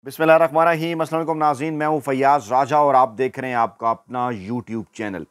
बिस्मिल्लाहिर्रहमानिर्रहीम। अस्सलाम वालेकुम नाज़रीन, मैं हूँ फैयाज़ राजा और आप देख रहे हैं आपका अपना यूट्यूब चैनल।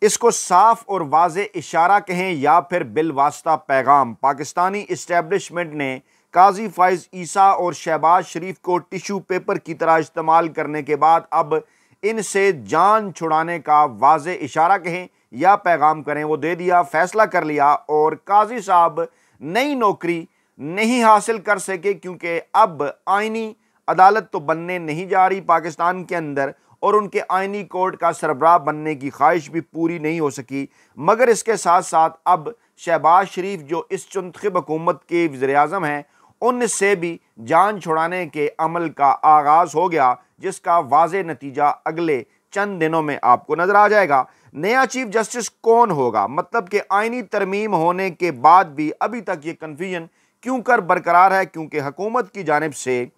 इसको साफ और वाज़े इशारा कहें या फिर बिलवास्ता पैगाम, पाकिस्तानी इस्टेब्लिशमेंट ने काजी फ़ाइज़ ईसा और शहबाज शरीफ को टिशू पेपर की तरह इस्तेमाल करने के बाद अब इनसे जान छुड़ाने का वाज़े इशारा कहें या पैगाम करें वो दे दिया, फैसला कर लिया और काजी साहब नई नौकरी नहीं हासिल कर सके क्योंकि अब आईनी अदालत तो बनने नहीं जा रही पाकिस्तान के अंदर और उनके आईनी कोर्ट का सरबराह बनने की ख्वाहिश भी पूरी नहीं हो सकी। मगर इसके साथ साथ अब शहबाज शरीफ जो इस मुंतखब हुकूमत के वज़ीर-ए-आज़म हैं उनसे भी जान छुड़ाने के अमल का आगाज़ हो गया, जिसका वाज़े नतीजा अगले चंद दिनों में आपको नजर आ जाएगा। नया चीफ जस्टिस कौन होगा, मतलब कि आईनी तरमीम होने के बाद भी अभी तक ये कन्फ्यूजन क्यों कर बरकरार है, क्योंकि हुकूमत की जानिब से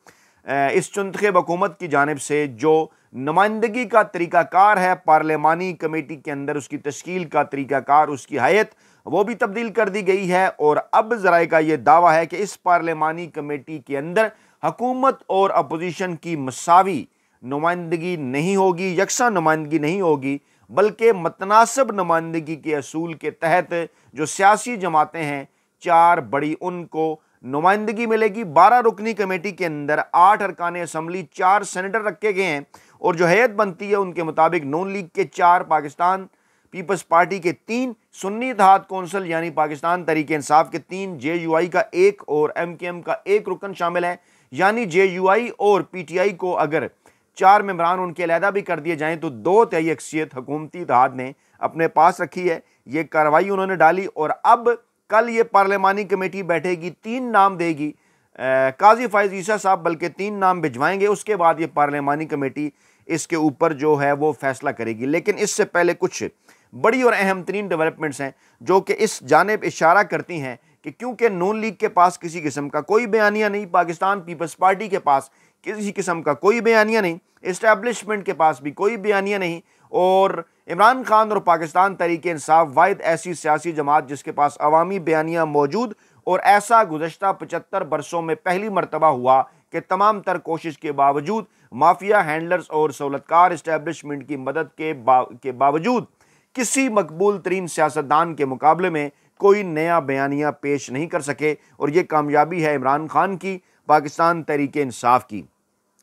इस मुंतखब हुकूमत की जानिब से जो नुमाइंदगी का तरीक़ाकार है पार्लिमानी कमेटी के अंदर, उसकी तश्कील का तरीक़ाकार, उसकी हैयत वो भी तब्दील कर दी गई है और अब ज़राए का ये दावा है कि इस पार्लिमानी कमेटी के अंदर हुकूमत और अपोजिशन की मसावी नुमाइंदगी नहीं होगी, यकसा नुमाइंदगी नहीं होगी, बल्कि मतनासिब नुमाइंदगी के असूल के तहत जो सियासी जमातें हैं चार बड़ी, उनको नुमाइंदगी मिलेगी। 12 रुकनी कमेटी के अंदर 8 अरकान असम्बली, 4 सेनेटर रखे गए हैं और जो हैयत बनती है उनके मुताबिक नून लीग के 4, पाकिस्तान पीपल्स पार्टी के 3, सुन्नी इत्तेहाद कौंसिल यानी पाकिस्तान तहरीक इंसाफ के 3, JUI का 1 और MKM का 1 रुकन शामिल है। यानी JUI और PTI को अगर 4 मेंबरान उनके अलहदा भी कर दिए जाएं तो 2/3 अक्सियत हुकूमती इत्तेहाद ने अपने पास रखी है। ये कार्रवाई उन्होंने डाली और अब कल ये पार्लिमानी कमेटी बैठेगी, 3 नाम देगी काजी फ़ाइज़ ईसा साहब, बल्कि 3 नाम भिजवाएंगे। उसके बाद ये पार्लिमानी कमेटी इसके ऊपर जो है वो फैसला करेगी। लेकिन इससे पहले कुछ बड़ी और अहम तरीन डेवलपमेंट्स हैं जो कि इस जानिब इशारा करती हैं कि क्योंकि नून लीग के पास किसी किस्म का कोई बयानिया नहीं, पाकिस्तान पीपल्स पार्टी के पास किसी किस्म का कोई बयानिया नहीं, इस्टेब्लिशमेंट के पास भी कोई बयानिया नहीं और इमरान खान और पाकिस्तान तहरीक इंसाफ वाहिद ऐसी सियासी जमात जिसके पास अवामी बयानिया मौजूद, और ऐसा गुज़श्ता 75 बरसों में पहली मरतबा हुआ कि तमाम तर कोशिश के बावजूद, माफिया हैंडलर्स और सहूलतकार इस्टेब्लिशमेंट की मदद के बावजूद किसी मकबूल तरीन सियासतदान के मुकाबले में कोई नया बयानिया पेश नहीं कर सके। और ये कामयाबी है इमरान खान की, पाकिस्तान तहरीक इंसाफ की।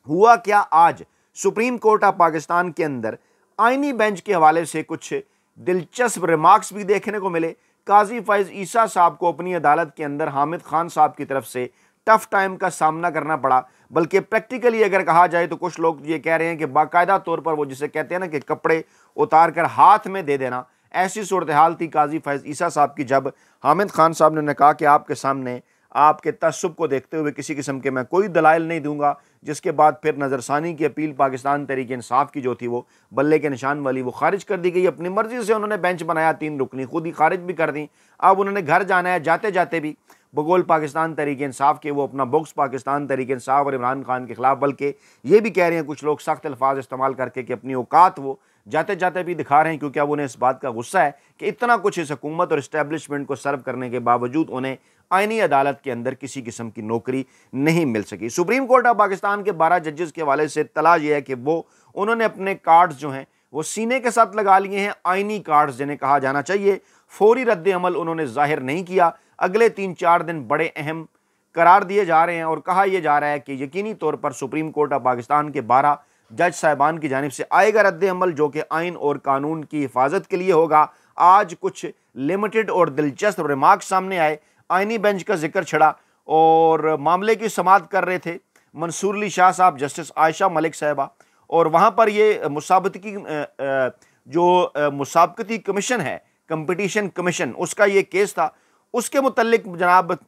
हुआ क्या, आज सुप्रीम कोर्ट ऑफ पाकिस्तान के अंदर आईनी बेंच के हवाले से कुछ दिलचस्प रिमार्क्स भी देखने को मिले। काजी फ़ाइज़ ईसा साहब को अपनी अदालत के अंदर हामिद खान साहब की तरफ से टफ टाइम का सामना करना पड़ा, बल्कि प्रैक्टिकली अगर कहा जाए तो कुछ लोग ये कह रहे हैं कि बाकायदा तौर पर वो जिसे कहते हैं ना कि कपड़े उतार कर हाथ में दे देना, ऐसी सूरत हाल थी काजी फ़ाइज़ ईसा साहब की। जब हामिद खान साहब ने कहा कि आपके सामने आपके तअस्सुब को देखते हुए किसी किस्म के मैं कोई दलाइल नहीं दूंगा, जिसके बाद फिर नज़रसानी की अपील पाकिस्तान तहरीक इंसाफ की जो थी वो बल्ले के निशान वाली वो खारिज कर दी गई। अपनी मर्जी से उन्होंने बेंच बनाया, 3 रुकनी खुद ही खारिज भी कर दी। अब उन्होंने घर जाना है, जाते जाते भी बगौल पाकिस्तान तहरीक इंसाफ के वो अपना बॉक्स पाकिस्तान तहरीक इंसाफ और इमरान खान के खिलाफ, बल्कि ये भी कह रहे हैं कुछ लोग सख्त अल्फाज इस्तेमाल करके कि अपनी औकात वो जाते जाते भी दिखा रहे हैं, क्योंकि अब उन्हें इस बात का गुस्सा है कि इतना कुछ इस हुकूमत और इस्टेब्लिशमेंट को सर्व करने के बावजूद उन्हें आईनी अदालत के अंदर किसी किस्म की नौकरी नहीं मिल सकी। सुप्रीम कोर्ट ऑफ पाकिस्तान के 12 जजेस के हवाले से तला यह है कि वो उन्होंने अपने कार्ड्स जो हैं वो सीने के साथ लगा लिए हैं, आईनी कार्ड्स जिन्हें कहा जाना चाहिए। फौरी रद्द अमल उन्होंने जाहिर नहीं किया। अगले 3-4 दिन बड़े अहम करार दिए जा रहे हैं और कहा यह जा रहा है कि यकीनी तौर पर सुप्रीम कोर्ट ऑफ पाकिस्तान के 12 जज साहिबान की जानिब से आएगा रद्द अमल, जो कि आइन और कानून की हिफाजत के लिए होगा। आज कुछ लिमिटेड और दिलचस्प रिमार्क्स सामने आए। आईनी बेंच का जिक्र छड़ा और मामले की समाअत कर रहे थे मंसूर अली शाह साहब, जस्टिस आयशा मलिक साहिबा, और वहाँ पर ये मुसाबकती कमीशन है, कंपटीशन कमीशन, उसका ये केस था, उसके मुतल्लिक जनाब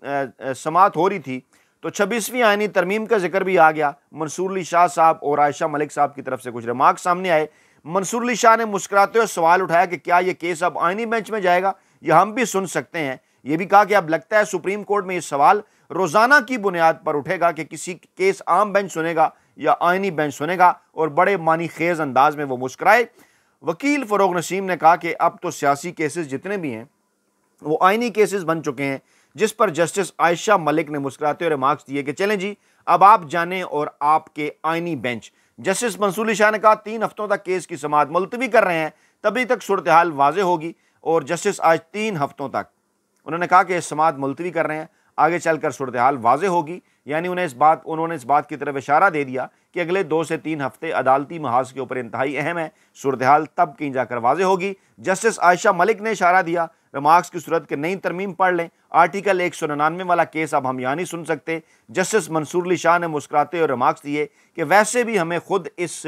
समाअत हो रही थी तो 26वीं आईनी तरमीम का जिक्र भी आ गया। मंसूर अली शाह साहब और आयशा मलिक साहब की तरफ से कुछ रिमार्क सामने आए। मंसूर अली शाह ने मुस्कुराते हुए सवाल उठाया कि क्या ये केस अब आईनी बेंच में जाएगा, ये हम भी सुन सकते हैं। ये भी कहा कि अब लगता है सुप्रीम कोर्ट में ये सवाल रोजाना की बुनियाद पर उठेगा कि किसी केस आम बेंच सुनेगा या आईनी बेंच सुनेगा, और बड़े मानी खेज अंदाज में वो मुस्कुराए। वकील फरोग नसीम ने कहा कि अब तो सियासी केसेस जितने भी हैं वो आईनी केसेस बन चुके हैं, जिस पर जस्टिस आयशा मलिक ने मुस्कुराते हुए रिमार्क्स दिए कि चलें जी, अब आप जाने और आपके आईनी बेंच। जस्टिस मंसूर अली शाह ने कहा 3 हफ्तों तक केस की समाअत मुलतवी कर रहे हैं, तभी तक सूरत हाल वाज़ेह होगी। और जस्टिस आज 3 हफ्तों तक उन्होंने कहा कि समाअत मुलतवी कर रहे हैं, आगे चलकर सूरत हाल वाज़ेह होगी। यानी उन्होंने इस बात की तरफ इशारा दे दिया कि अगले 2 से 3 हफ्ते अदालती महाज के ऊपर इंतहाई अहम है, सूरत हाल तब कहीं जाकर वाज़ेह होगी। जस्टिस आयशा मलिक ने इशारा दिया रिमार्क्स की सूरत के नई तरमीम पढ़ लें, आर्टिकल 199 वाला केस अब हम यहाँ नहीं सुन सकते। जस्टिस मंसूर अली शाह ने मुस्कुराते हुए रिमार्क्स दिए कि वैसे भी हमें खुद इस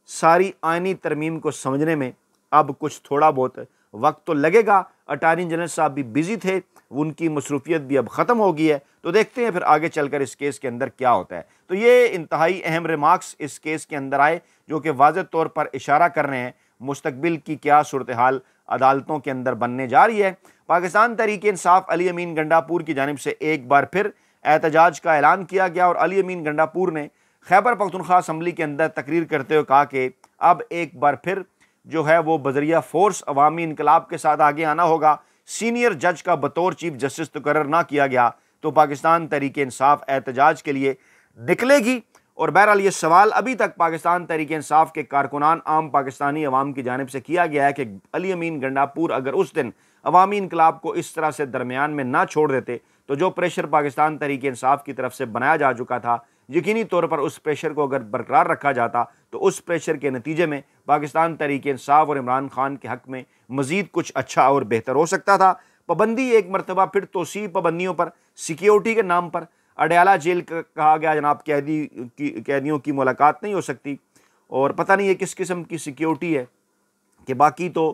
सारी आइनी तरमीम को समझने में अब कुछ थोड़ा बहुत वक्त तो लगेगा। अटार्नी जनरल साहब भी बिजी थे, उनकी मसरूफियत भी अब ख़त्म हो गई है, तो देखते हैं फिर आगे चलकर इस केस के अंदर क्या होता है। तो ये इंतहाई अहम रिमार्क्स इस केस के अंदर आए जो कि वाज़ेह तौर पर इशारा कर रहे हैं मुस्तकबिल की क्या सूरत हाल अदालतों के अंदर बनने जा रही है। पाकिस्तान तहरीक इंसाफ अली अमीन गंडापुर की जानिब से एक बार फिर एहतजाज का ऐलान किया गया और अली अमीन गंडापुर ने खैबर पख्तूनख्वा असम्बली के अंदर तकरीर करते हुए कहा कि अब एक बार फिर जो है वो बजरिया फोर्स अवामी इनकलाब के साथ आगे आना होगा। सीनियर जज का बतौर चीफ जस्टिस तकर्रर ना किया गया तो पाकिस्तान तहरीक इंसाफ एहतजाज के लिए निकलेगी। और बहरहाल ये सवाल अभी तक पाकिस्तान तहरीक इंसाफ के कारकुनान आम पाकिस्तानी अवाम की जानिब से किया गया है कि अली अमीन गंडापुर अगर उस दिन अवामी इनकलाब को इस तरह से दरमियान में ना छोड़ देते तो जो प्रेशर पाकिस्तान तहरीक इंसाफ की तरफ से बनाया जा चुका था, यकीनी तौर पर उस प्रेशर को अगर बरकरार रखा जाता तो उस प्रेशर के नतीजे में पाकिस्तान तहरीक इंसाफ और इमरान खान के हक़ में मज़ीद कुछ अच्छा और बेहतर हो सकता था। पाबंदी एक मरतबा फिर तोसी पाबंदियों पर सिक्योरिटी के नाम पर अडयाला जेल कहा गया जनाब कैदियों की मुलाकात नहीं हो सकती, और पता नहीं ये किस किस्म की सिक्योरिटी है कि बाकी तो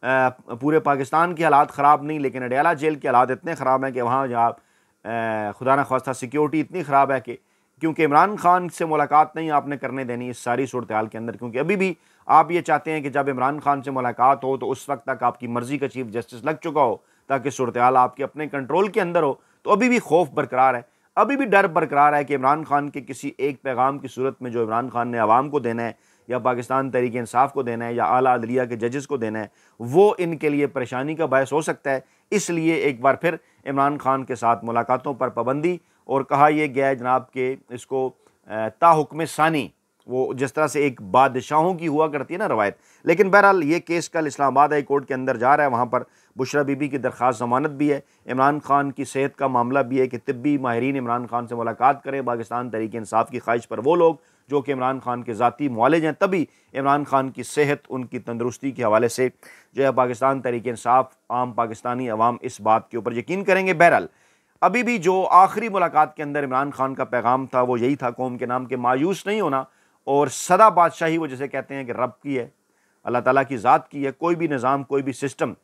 पूरे पाकिस्तान के हालात ख़राब नहीं, लेकिन अडयाला जेल के हालात इतने ख़राब हैं कि वहाँ जहाँ खुदा न ख्वास्ता सिक्योरिटी इतनी ख़राब है कि क्योंकि इमरान खान से मुलाकात नहीं आपने करने देनी इस सारी सूरत हाल के अंदर, क्योंकि अभी भी आप ये चाहते हैं कि जब इमरान खान से मुलाकात हो तो उस वक्त तक आपकी मर्ज़ी का चीफ जस्टिस लग चुका हो ताकि सूरत हाल आपके अपने कंट्रोल के अंदर हो। तो अभी भी खौफ बरकरार है, अभी भी डर बरकरार है कि इमरान खान के किसी एक पैगाम की सूरत में जो इमरान खान ने आवाम को देना है या पाकिस्तान तहरीक इंसाफ को देना है या आला अदलिया के जजेस को देना है, वो इनके लिए परेशानी का बायस हो सकता है। इसलिए एक बार फिर इमरान खान के साथ मुलाकातों पर पाबंदी, और कहा यह गया है जनाब के इसको ताहुक्म सानी, वो जिस तरह से एक बादशाहों की हुआ करती है ना रवायत। लेकिन बहरहाल ये केस कल इस्लामाबाद हाई कोर्ट के अंदर जा रहा है, वहाँ पर बुशरा बीबी की दरख्वास्त ज़मानत भी है, इमरान खान की सेहत का मामला भी है कि तिब्बी माहिरीन इमरान खान से मुलाकात करें। पाकिस्तान तहरीक इंसाफ की ख्वाहिश पर वो लोग जो कि इमरान खान के ज़ाती मुआलिज हैं, तभी इमरान खान की सेहत उनकी तंदरुस्ती के हवाले से जो है पाकिस्तान तहरीक इंसाफ आम पाकिस्तानी अवाम इस बात के ऊपर यकीन करेंगे। बहरहाल अभी भी जो आखिरी मुलाकात के अंदर इमरान खान का पैगाम था वो यही था, कौम के नाम के मायूस नहीं होना और सदा बादशाही वो जैसे कहते हैं कि रब की है, अल्लाह ताला की ज़ात की है। कोई भी निज़ाम, कोई भी सिस्टम,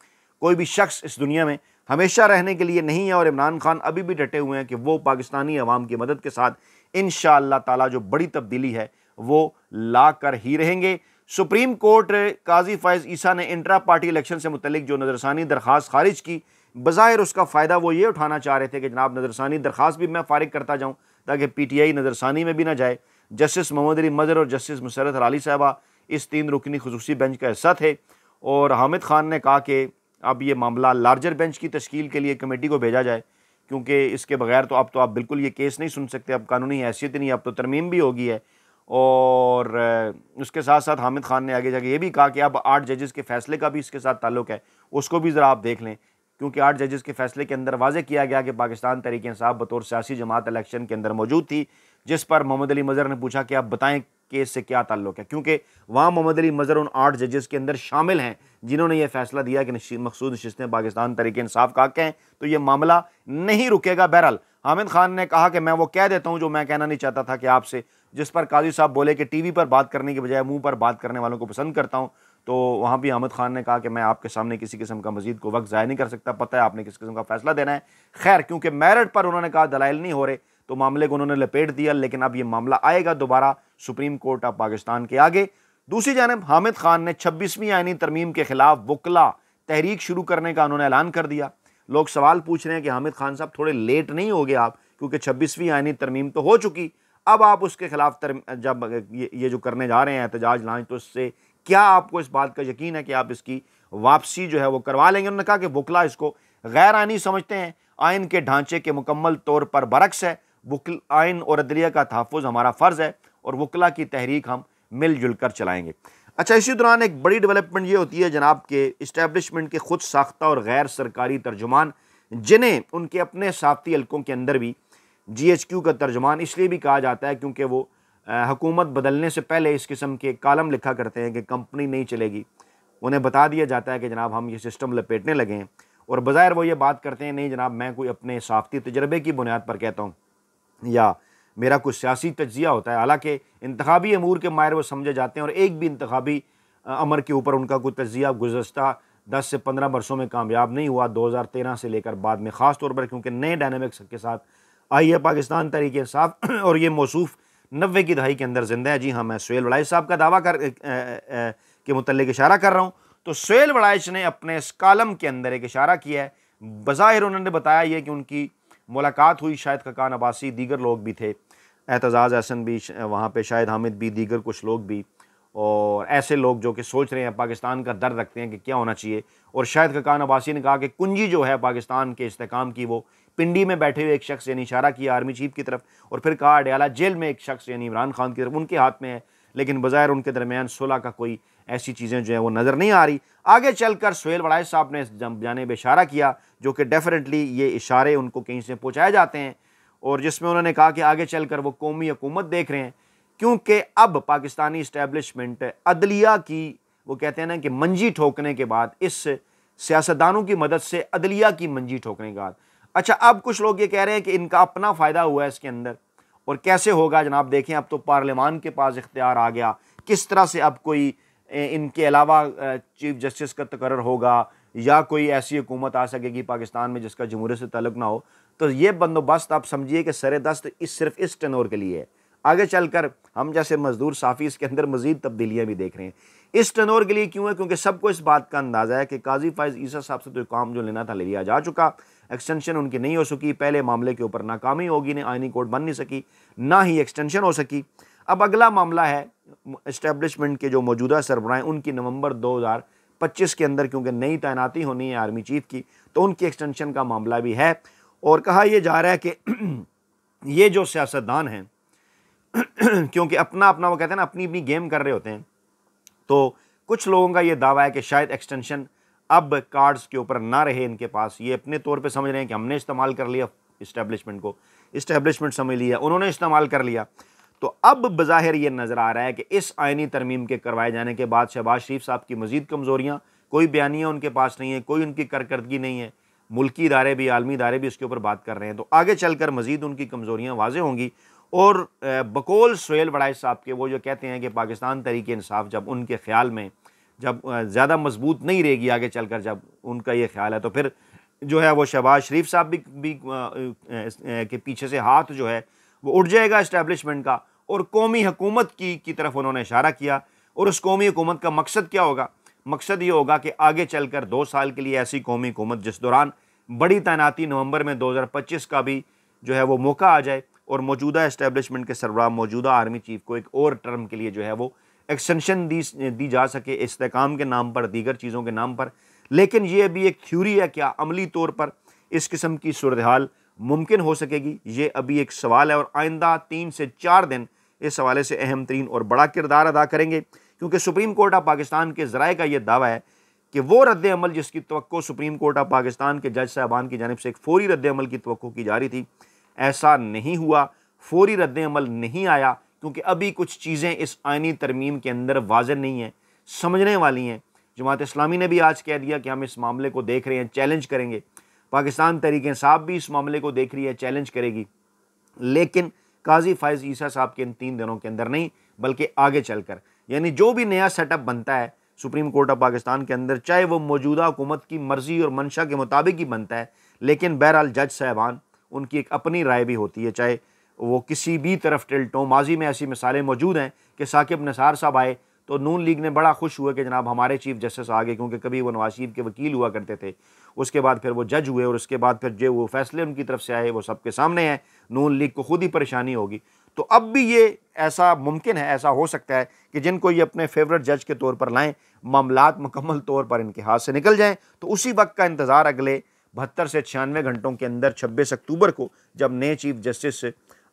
कोई भी शख्स इस दुनिया में हमेशा रहने के लिए नहीं है, और इमरान खान अभी भी डटे हुए हैं कि वो पाकिस्तानी अवाम की मदद के साथ इंशाअल्लाह ताला जो बड़ी तब्दीली है वो ला कर ही रहेंगे। सुप्रीम कोर्ट काजी फ़ैज़ ईसा ने इंट्रा पार्टी इलेक्शन से मुतल्लिक जो नज़रसानी दरख्वास्त खारिज की, बज़ाहिर उसका फ़ायदा वो ये उठाना चाह रहे थे कि जनाब नज़रसानी दरख्वास्त भी मैं फ़ारिग करता जाऊँ ताकि PTI नज़रसानी में भी ना जाए। जस्टिस मोहम्मद अली मज़हर और जस्टिस मुसर्रत अली साहबा इस 3 रुकनी खुसूसी बेंच का हिस्सा थे, और हामिद खान ने कहा कि अब ये मामला लार्जर बेंच की तश्कील के लिए कमेटी को भेजा जाए, क्योंकि इसके बगैर तो अब तो आप बिल्कुल ये केस नहीं सुन सकते, अब कानूनी हैसियत नहीं, अब तो तरमीम भी होगी है। और उसके साथ साथ हामिद खान ने आगे जाके ये भी कहा कि अब 8 जजेस के फ़ैसले का भी इसके साथ ताल्लुक़ है, उसको भी ज़रा आप देख लें, क्योंकि 8 जजेस के फ़ैसले के अंदर वाज़ेह किया गया कि पाकिस्तान तहरीक इंसाफ बतौर सियासी जमात इलेक्शन के अंदर मौजूद थी, जिस पर मोहम्मद अली मज़हर ने पूछा कि आप बताएं केस से क्या ताल्लुक़ है, क्योंकि वहाँ मोहम्मद अली मज़हर उन 8 जजेस के अंदर शामिल हैं जिन्होंने ये फैसला दिया कि मखसूद नशिस्तें पाकिस्तान तहरीक इंसाफ का हक़ हैं, तो ये मामला नहीं रुकेगा। बहरहाल हामिद खान ने कहा कि मैं वो कह देता हूँ जो मैं कहना नहीं चाहता था कि आपसे, जिस पर काजी साहब बोले कि टीवी पर बात करने के बजाय मुंह पर बात करने वालों को पसंद करता हूँ, तो वहाँ भी हामिद खान ने कहा कि मैं आपके सामने किसी किस्म का मजीद को वक्त ज़ाया नहीं कर सकता, पता है आपने किस किस्म का फ़ैसला देना है। खैर, क्योंकि मेरिट पर उन्होंने कहा दलाइल नहीं हो रहे तो मामले को उन्होंने लपेट दिया, लेकिन अब ये मामला आएगा दोबारा सुप्रीम कोर्ट ऑफ पाकिस्तान के आगे। दूसरी जानब हामिद खान ने 26वीं आईनी तरमीम के खिलाफ वकला तहरीक शुरू करने का उन्होंने ऐलान कर दिया। लोग सवाल पूछ रहे हैं कि हामिद खान साहब थोड़े लेट नहीं हो गए आप, क्योंकि 26वीं आईनी तरमीम तो हो चुकी, अब आप उसके खिलाफ जब ये जो करने जा रहे हैं एहतजाज लाएं, तो इससे क्या आपको इस बात का यकीन है कि आप इसकी वापसी जो है वो करवा लेंगे? उन्होंने कहा कि वकला इसको गैर आईनी समझते हैं, आइन के ढांचे के मुकम्मल तौर पर बरक्स है, आइन और अदलिया का तहफ़्फ़ुज़ हमारा फ़र्ज़ है और वकला की तहरीक हम मिलजुल कर चलाएँगे। अच्छा, इसी दौरान एक बड़ी डेवलपमेंट ये होती है जनाब के इस्टेब्लिशमेंट के खुद साख्ता और गैर सरकारी तर्जुमान, जिन्हें उनके अपने साफ़ती हलकों के अंदर भी GHQ का तर्जुमान इसलिए भी कहा जाता है क्योंकि वो हुकूमत बदलने से पहले इस किस्म के कालम लिखा करते हैं कि कंपनी नहीं चलेगी। उन्हें बता दिया जाता है कि जनाब हम ये सिस्टम लपेटने लगे हैं और बज़ाहिर वो ये बात करते हैं, नहीं जनाब मैं कोई अपने साफ़ती तजर्बे की बुनियाद पर कहता हूँ या मेरा कुछ सियासी तज्ज़िया होता है। हालांकि इंतखाबी अमूर के माहिर वो समझे जाते हैं और एक भी इंतखाबी अमर के ऊपर उनका कोई तज्ज़िया गुज़श्ता 10 से 15 वर्षों में कामयाब नहीं हुआ। 2013 से लेकर बाद में ख़ास तौर पर क्योंकि नए डायनामिक्स के साथ आई है पाकिस्तान तहरीक इंसाफ और ये मौसूफ़ 90 की दहाई के अंदर ज़िंदा है। जी हाँ, मैं सुहेल वड़ाइच साहब का दावा के मुतल्लिक इशारा कर रहा हूँ। तो सुहेल वड़ाइच ने अपने इस कालम के अंदर एक इशारा किया है। बज़ाहिर उन्होंने बताया ये कि उनकी मुलाकात हुई, शायद खकान अब्बासी, दीगर लोग भी थे, एतज़ाज़ हसन भी वहाँ पे, शायद हामिद भी, दीगर कुछ लोग भी, और ऐसे लोग जो कि सोच रहे हैं, पाकिस्तान का दर्द रखते हैं कि क्या होना चाहिए। और शायद खकान अब्बासी ने कहा कि कुंजी जो है पाकिस्तान के इस्तेकाम की वो पिंडी में बैठे हुए एक शख्स यानी इशारा किया आर्मी चीफ की तरफ, और फिर कहा अडयाला जेल में एक शख्स यानी इमरान खान की तरफ उनके हाथ में है, लेकिन बज़ाहिर उनके दरमियान सुलह का कोई ऐसी चीज़ें जो है वो नज़र नहीं आ रही। आगे चलकर सुहेल वड़ाइच साहब ने जानिब इशारा किया जो कि डेफिनेटली ये इशारे उनको कहीं से पहुँचाए जाते हैं, और जिसमें उन्होंने कहा कि आगे चलकर वो कौमी हुकूमत देख रहे हैं क्योंकि अब पाकिस्तानी इस्टेब्लिशमेंट अदलिया की, वो कहते हैं ना कि मंजी ठोकने के बाद, इस सियासतदानों की मदद से अदलिया की मंजी ठोकने के बाद, अच्छा अब कुछ लोग ये कह रहे हैं कि इनका अपना फ़ायदा हुआ है इसके अंदर, और कैसे होगा जनाब देखें, अब तो पार्लियामान के पास इख्तियार आ गया, किस तरह से अब कोई इनके अलावा चीफ जस्टिस का तकर्रर होगा या कोई ऐसी हुकूमत आ सकेगी पाकिस्तान में जिसका जमहूरियत से ताल्लुक़ ना हो। तो ये बंदोबस्त आप समझिए कि सरेदस्त सिर्फ इस टेन्योर के लिए है। आगे चलकर हम जैसे मजदूर साफ़ी इसके अंदर मज़ीद तब्दीलियाँ भी देख रहे हैं। इस टेन्योर के लिए क्यों है? क्योंकि सबको इस बात का अंदाज़ा है कि काजी फ़ाइज़ ईसा साहब से तो काम जो लेना था ले लिया जा चुका, एक्सटेंशन उनकी नहीं हो सकी, पहले मामले के ऊपर नाकामी होगी, ने आइनी कोर्ट बन नहीं सकी, ना ही एक्सटेंशन हो सकी। अब अगला मामला है इस्टेब्लिशमेंट के जो मौजूदा सरबराह उनकी नवंबर 2025 के अंदर, क्योंकि नई तैनाती होनी है आर्मी चीफ की, तो उनकी एक्सटेंशन का मामला भी है। और कहा यह जा रहा है कि ये जो सियासतदान हैं क्योंकि अपना अपना वो कहते हैं ना अपनी अपनी गेम कर रहे होते हैं, तो कुछ लोगों का ये दावा है कि शायद एक्सटेंशन अब कार्ड्स के ऊपर ना रहे इनके पास। ये अपने तौर पे समझ रहे हैं कि हमने इस्तेमाल कर लिया इस्टेब्लिशमेंट को, इस्टेब्लिशमेंट समझ लिया, उन्होंने इस्तेमाल कर लिया। तो अब बज़ाहिर ये नज़र आ रहा है कि इस आइनी तरमीम के करवाए जाने के बाद शहबाज शरीफ साहब की मज़ीद कमज़ोरियाँ, कोई बयानियाँ उनके पास नहीं है, कोई उनकी कारकर्दगी नहीं है, मुल्की इदारे भी, आलमी इदारे भी इसके ऊपर बात कर रहे हैं, तो आगे चलकर मज़ीद उनकी कमज़ोरियाँ वाज़ेह होंगी। और बकौल सुहेल वड़ाइच साहब के, वो जो कहते हैं कि पाकिस्तान तहरीक इंसाफ जब उनके ख़्याल में जब ज़्यादा मजबूत नहीं रहेगी आगे चलकर, जब उनका ये ख्याल है, तो फिर जो है वो शहबाज शरीफ साहब भी के पीछे से हाथ जो है वो उठ जाएगा इस्टेब्लिशमेंट का, और कौमी हुकूमत की तरफ उन्होंने इशारा किया। और उस कौमी हुकूमत का मकसद क्या होगा? मकसद ये होगा कि आगे चलकर 2 साल के लिए ऐसी कौमी हुकूमत जिस दौरान बड़ी तैनाती नवंबर में 2025 का भी जो है वो मौका आ जाए, और मौजूदा इस्टेब्लिशमेंट के सरबराह मौजूदा आर्मी चीफ को एक और टर्म के लिए जो है वो एक्सटेंशन दी जा सके, इस्तेकाम के नाम पर, दीगर चीज़ों के नाम पर। लेकिन ये अभी एक थ्योरी है, क्या अमली तौर पर इस किस्म की सूरत हाल मुमकिन हो सकेगी, ये अभी एक सवाल है। और आइंदा 3 से 4 दिन इस हवाले से अहम तरीन और बड़ा किरदार अदा करेंगे, क्योंकि सुप्रीम कोर्ट ऑफ पाकिस्तान के ज़राए का यह दावा है कि वो रद्द अमल जिसकी तवक्को सुप्रीम कोर्ट ऑफ पाकिस्तान के जज साहबान की जानिब से एक फौरी रद्द अमल की तवक्को की जा रही थी, ऐसा नहीं हुआ, फौरी रद्द अमल नहीं आया, क्योंकि अभी कुछ चीज़ें इस आइनी तरमीम के अंदर वाज़ेह नहीं हैं, समझने वाली हैं। जमात इस्लामी ने भी आज कह दिया कि हम इस मामले को देख रहे हैं, चैलेंज करेंगे। पाकिस्तान तहरीक इंसाफ भी इस मामले को देख रही है, चैलेंज करेगी। लेकिन काजी फ़ाइज़ ईसा साहब के इन 3 दिनों के अंदर नहीं, बल्कि आगे चलकर, यानी जो भी नया सेटअप बनता है सुप्रीम कोर्ट ऑफ पाकिस्तान के अंदर, चाहे वो मौजूदा हुकूमत की मर्ज़ी और मंशा के मुताबिक ही बनता है, लेकिन बहरहाल जज साहबान उनकी एक अपनी राय भी होती है, चाहे वो किसी भी तरफ टिल्ट हो। माजी में ऐसी मिसालें मौजूद हैं कि साकिब निसार साहब आए तो नून लीग ने बड़ा खुश हुआ कि जनाब हमारे चीफ जस्टिस आ गए, क्योंकि कभी वो नवाज शरीफ के वकील हुआ करते थे, उसके बाद फिर वो जज हुए, और उसके बाद फिर जो वो फैसले उनकी तरफ से आए वो सबके सामने हैं, नून लीग को खुद ही परेशानी होगी। तो अब भी ये ऐसा मुमकिन है, ऐसा हो सकता है कि जिनको ये अपने फेवरेट जज के तौर पर लाएँ, मामलात मुकम्मल तौर पर इनके हाथ से निकल जाएँ। तो उसी वक्त का इंतज़ार अगले 72 से 96 घंटों के अंदर 26 अक्टूबर को, जब नए चीफ जस्टिस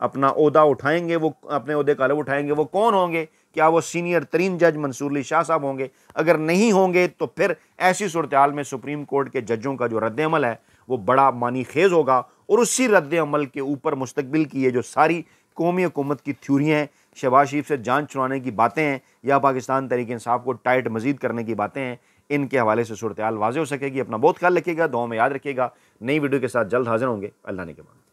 अपना ओहदा उठाएंगे, वो अपने ओहदे का हलफ उठाएंगे, वो कौन होंगे? क्या वो सीनियर तरीन जज मंसूर अली शाह साहब होंगे? अगर नहीं होंगे तो फिर ऐसी सूरत हाल में सुप्रीम कोर्ट के जजों का जो रद्द अमल है वो बड़ा मानी खेज होगा, और उसी रद्द अमल के ऊपर मुस्तकबिल की ये जो सारी कौमी हुकूमत की थ्योरियाँ हैं, शहबाज शरीफ से जान छुड़ाने की बातें हैं या पाकिस्तान तहरीक इंसाफ को टाइट मजीद करने की बातें हैं, इनके हवाले से सूरत हाल वाज़ेह हो सकेगी। अपना बहुत ख्याल रखिएगा, दुआ में याद रखिएगा। नई वीडियो के साथ जल्द हाजिर होंगे। अल्लाह ने के बाद।